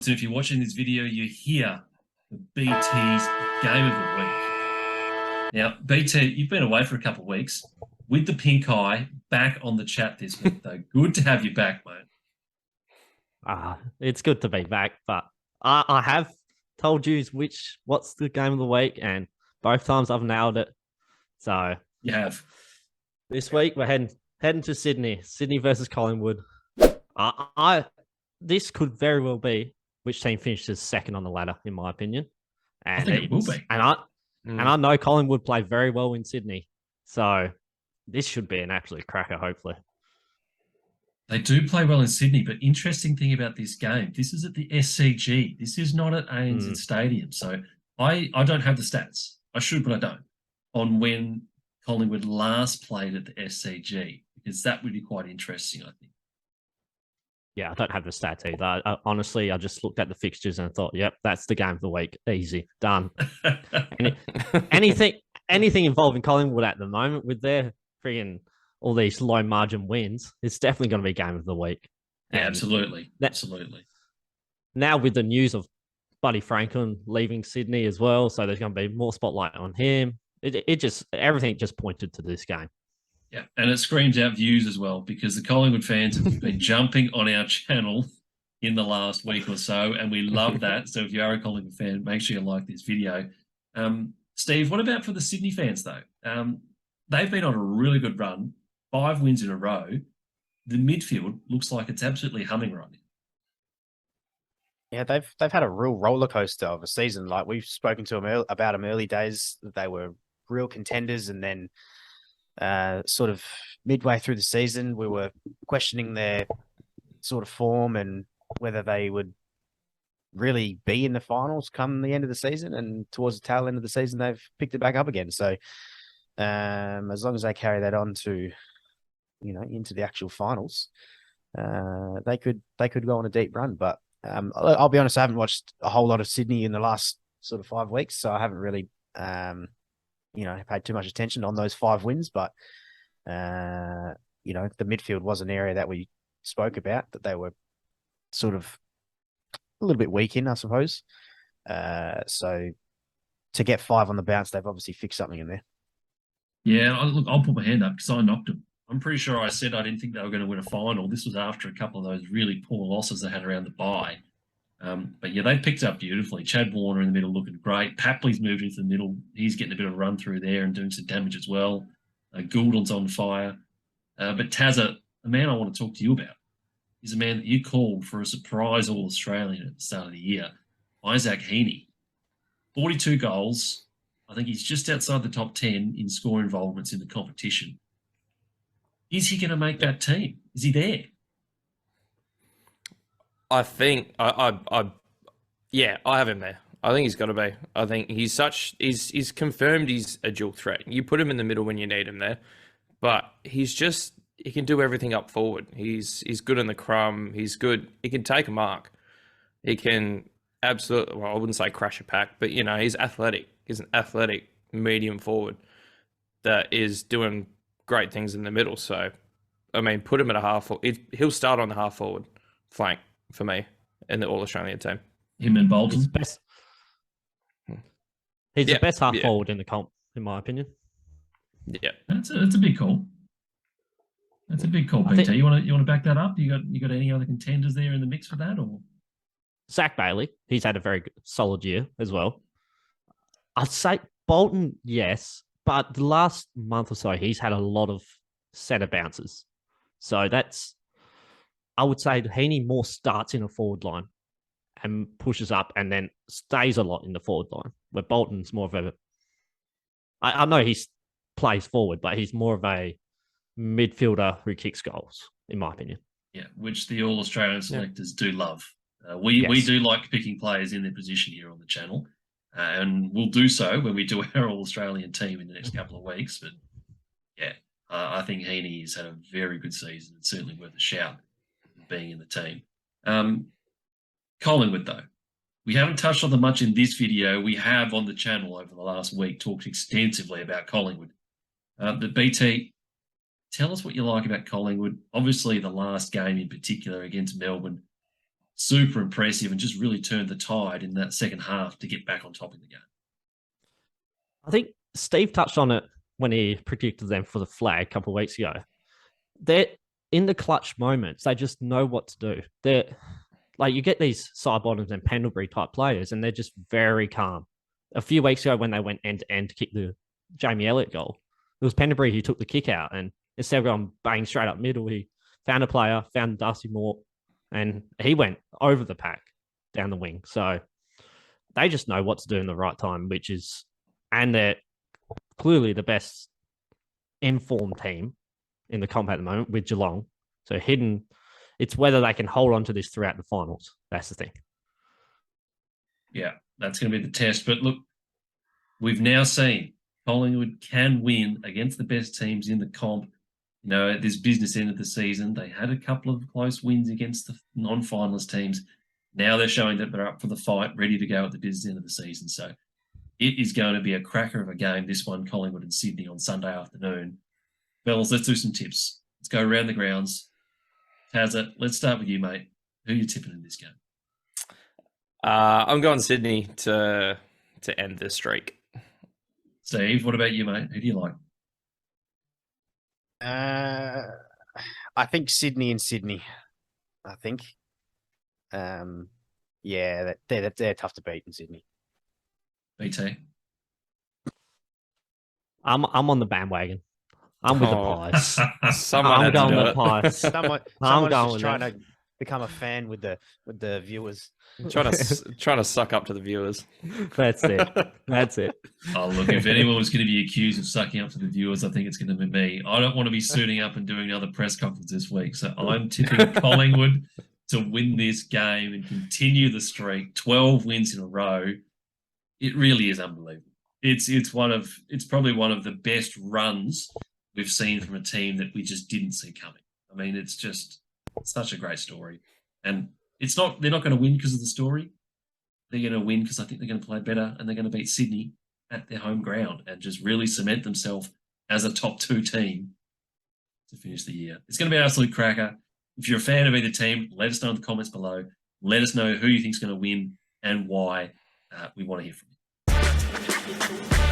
So if you're watching this video, you hear the BT's Game of the Week. Now, BT, you've been away for a couple of weeks with the pink eye, back on the chat this week, though. Good to have you back, mate. It's good to be back, but I have told you what's the game of the week, and both times I've nailed it. So You have. this week we're heading to Sydney versus Collingwood. This could very well be which team finishes second on the ladder, in my opinion. I think it will be. And I know Collingwood play very well in Sydney, so this should be an absolute cracker, hopefully. They do play well in Sydney, but interesting thing about this game, this is at the SCG. This is not at ANZ Stadium. So I don't have the stats. I should, but I don't, on when Collingwood last played at the SCG, because that would be quite interesting, I think. Yeah, I don't have the stats either. Honestly, I just looked at the fixtures and thought, yep, that's the game of the week. Easy, done. anything involving Collingwood at the moment with their freaking all these low margin wins, it's definitely going to be game of the week. Yeah, absolutely. Absolutely. Now with the news of Buddy Franklin leaving Sydney as well, so there's going to be more spotlight on him. Everything just pointed to this game. Yeah, and it screams out views as well, because the Collingwood fans have been jumping on our channel in the last week or so, and we love that. So if you are a Collingwood fan, make sure you like this video. Steve, what about for the Sydney fans, though? They've been on a really good run, 5 wins in a row. The midfield looks like it's absolutely humming right now. Yeah, they've had a real roller coaster of a season. Like, we've spoken to them about them early days, that they were real contenders, and then sort of midway through the season, we were questioning their sort of form and whether they would really be in the finals come the end of the season. And towards the tail end of the season, they've picked it back up again. So as long as they carry that on to, into the actual finals, they could go on a deep run. But I'll be honest, I haven't watched a whole lot of Sydney in the last sort of 5 weeks, so I haven't really paid too much attention on those 5 wins. But the midfield was an area that we spoke about, that they were sort of a little bit weak in, I suppose. So to get 5 on the bounce, they've obviously fixed something in there. Yeah, I'll put my hand up because I knocked them. I'm pretty sure I said I didn't think they were going to win a final. This was after a couple of those really poor losses they had around the bye. But yeah, they picked up beautifully. Chad Warner in the middle looking great. Papley's moved into the middle. He's getting a bit of a run through there and doing some damage as well. Gould's on fire. But Tazza, the man I want to talk to you about, is a man that you called for a surprise All-Australian at the start of the year, Isaac Heaney. 42 goals. I think he's just outside the top 10 in score involvements in the competition. Is he going to make that team? Is he there? I think I have him there. I think he's got to be. I think he's confirmed he's a dual threat. You put him in the middle when you need him there, but he can do everything up forward. He's good in the crumb. He's good. He can take a mark. He can absolutely, well, I wouldn't say crash a pack, but he's athletic. He's an athletic medium forward that is doing great things in the middle. So, I mean, put him at a half. He'll start on the half forward flank for me in the All-Australian team. Him and Bolton. He's the best half forward in the comp, in my opinion. Yeah, that's a big call. That's a big call, BT. You want to back that up? You got any other contenders there in the mix for that, or Zach Bailey? He's had a very solid year as well. I'd say Bolton, yes, but the last month or so, he's had a lot of centre bounces. So I would say Heaney more starts in a forward line and pushes up and then stays a lot in the forward line, where Bolton's more of I know he plays forward, but he's more of a midfielder who kicks goals, in my opinion. Yeah, which the All-Australian selectors do love. We do like picking players in their position here on the channel, and we'll do so when we do our All-Australian team in the next couple of weeks. But yeah, I think Heaney has had a very good season. It's certainly worth a shout being in the team. Collingwood, though, we haven't touched on them much in this video. We have on the channel over the last week talked extensively about Collingwood. But BT, tell us what you like about Collingwood. Obviously, the last game in particular against Melbourne, super impressive and just really turned the tide in that second half to get back on top of the game. I think Steve touched on it when he predicted them for the flag a couple of weeks ago. They're in the clutch moments. They just know what to do. They're like, you get these Sidebottoms and Pendlebury type players, and they're just very calm. A few weeks ago, when they went end to end to kick the Jamie Elliott goal, it was Pendlebury who took the kick out, and instead of going bang straight up middle, he found a player, found Darcy Moore, and he went over the pack down the wing. So they just know what to do in the right time, and they're clearly the best informed team in the comp at the moment with Geelong. So it's whether they can hold on to this throughout the finals. That's the thing. Yeah, that's going to be the test. But look, we've now seen Collingwood can win against the best teams in the comp. You know, at this business end of the season, they had a couple of close wins against the non-finalist teams. Now they're showing that they're up for the fight, ready to go at the business end of the season. So it is going to be a cracker of a game, this one, Collingwood and Sydney on Sunday afternoon. Fellas, let's do some tips. Let's go around the grounds. Tazza, let's start with you, mate. Who are you tipping in this game? I'm going Sydney to end this streak. Steve, what about you, mate? Who do you like? I think Sydney. I think. Yeah, they're tough to beat in Sydney. BT? Um, I'm on the bandwagon. I'm with the Pies. Someone I'm had to going do with it. Pies. someone's I'm just going trying there. to become a fan with the viewers. trying to suck up to the viewers. That's it. That's it. Oh, look, if anyone was going to be accused of sucking up to the viewers, I think it's going to be me. I don't want to be suiting up and doing another press conference this week. So I'm tipping Collingwood to win this game and continue the streak. 12 wins in a row. It really is unbelievable. It's probably one of the best runs we've seen from a team that we just didn't see coming. I mean, it's just such a great story. And they're not going to win because of the story. They're going to win because I think they're going to play better and they're going to beat Sydney at their home ground and just really cement themselves as a top 2 team to finish the year. It's going to be an absolute cracker. If you're a fan of either team, let us know in the comments below. Let us know who you think is going to win and why. We want to hear from you.